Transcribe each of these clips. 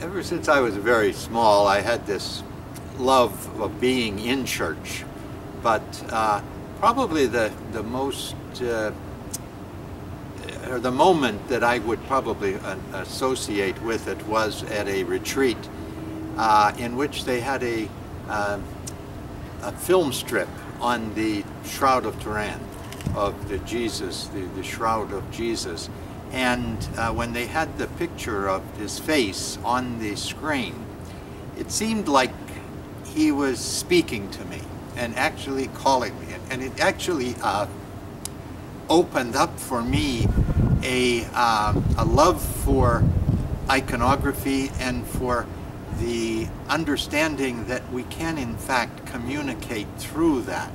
Ever since I was very small, I had this love of being in church, but probably the most or the moment that I would probably associate with it was at a retreat in which they had a film strip on the Shroud of Turin of the Jesus, the Shroud of Jesus. And when they had the picture of his face on the screen, it seemed like he was speaking to me and actually calling me. And it actually opened up for me a love for iconography and for the understanding that we can in fact communicate through that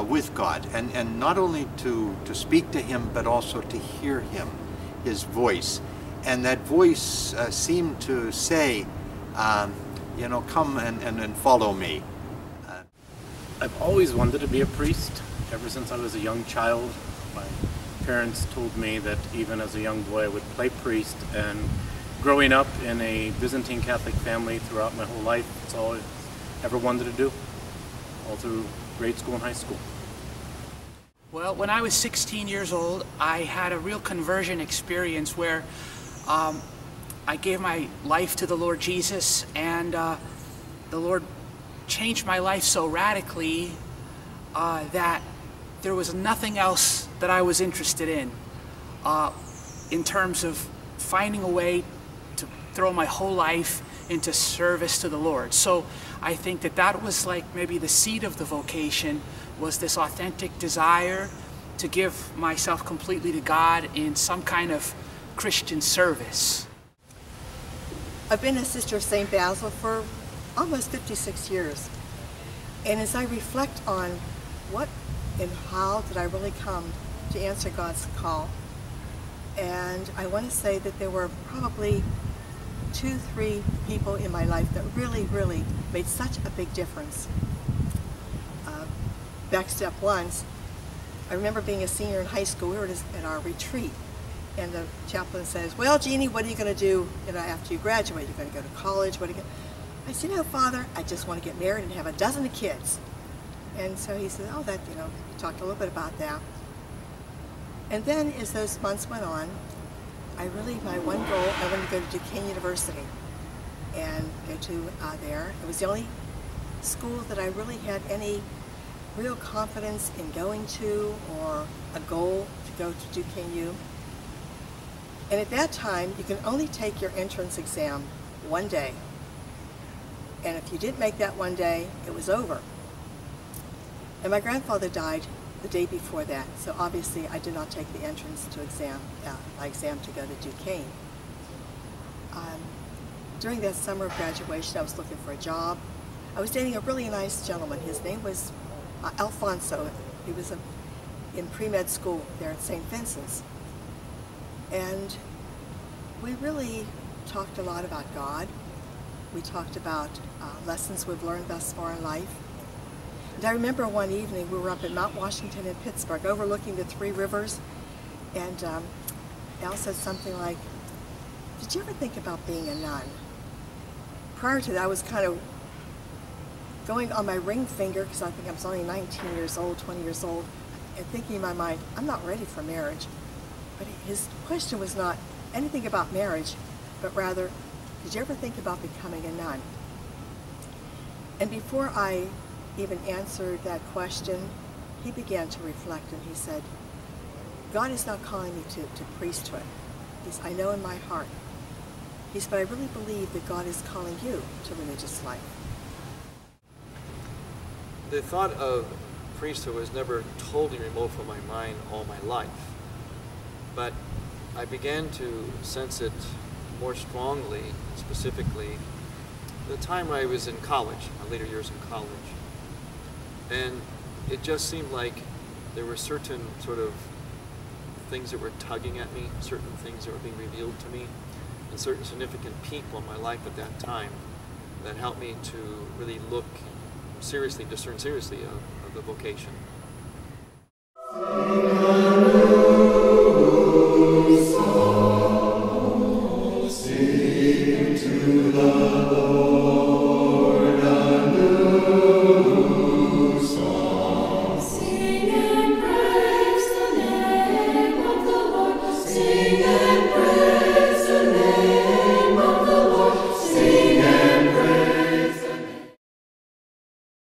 with God, and not only to speak to him, but also to hear him, his voice. And that voice seemed to say, you know, come and follow me. I've always wanted to be a priest. Ever since I was a young child, my parents told me that even as a young boy I would play priest, and growing up in a Byzantine Catholic family throughout my whole life, it's all I ever wanted to do, all through grade school and high school. Well, when I was 16 years old, I had a real conversion experience where I gave my life to the Lord Jesus, and the Lord changed my life so radically that there was nothing else that I was interested in terms of finding a way to throw my whole life into service to the Lord. So I think that that was like maybe the seed of the vocation, was this authentic desire to give myself completely to God in some kind of Christian service. I've been a sister of St. Basil for almost 56 years. And as I reflect on what and how did I really come to answer God's call, and I want to say that there were probably 2-3 people in my life that really made such a big difference. Back step once, I remember being a senior in high school. We were at our retreat, and the chaplain says, "Well, Jeannie, what are you going to do, after you graduate? You're going to go to college? What are you going to..." I said, "No, Father, I just want to get married and have a dozen kids." And so he said, "Oh, that, we talked a little bit about that." And then as those months went on, my one goal, I wanted to go to Duquesne University and go to there. It was the only school that I really had any real confidence in going to, or a goal to go to Duquesne U. And at that time, you can only take your entrance exam one day. And if you didn't make that one day, it was over. And my grandfather died the day before that, so obviously I did not take the entrance to my exam to go to Duquesne. During that summer of graduation, I was looking for a job. I was dating a really nice gentleman. His name was Alfonso. He was in pre-med school there at St. Vincent's. And we really talked a lot about God. We talked about lessons we've learned thus far in life. And I remember one evening we were up in Mount Washington in Pittsburgh, overlooking the 3 rivers, and Al said something like, "Did you ever think about being a nun?" Prior to that, I was kind of going on my ring finger, because I think I was only 19 years old, 20 years old, and thinking in my mind, I'm not ready for marriage. But his question was not anything about marriage, but rather, did you ever think about becoming a nun? And before I even answered that question, he began to reflect, and he said, "God is not calling me to priesthood." He said, "I know in my heart." He said, "But I really believe that God is calling you to religious life." The thought of priesthood was never totally remote from my mind all my life, but I began to sense it more strongly, specifically, the time I was in college, my later years in college. And it just seemed like there were certain sort of things that were tugging at me, certain things that were being revealed to me, and certain significant people in my life at that time that helped me to really look seriously, discern seriously of the vocation.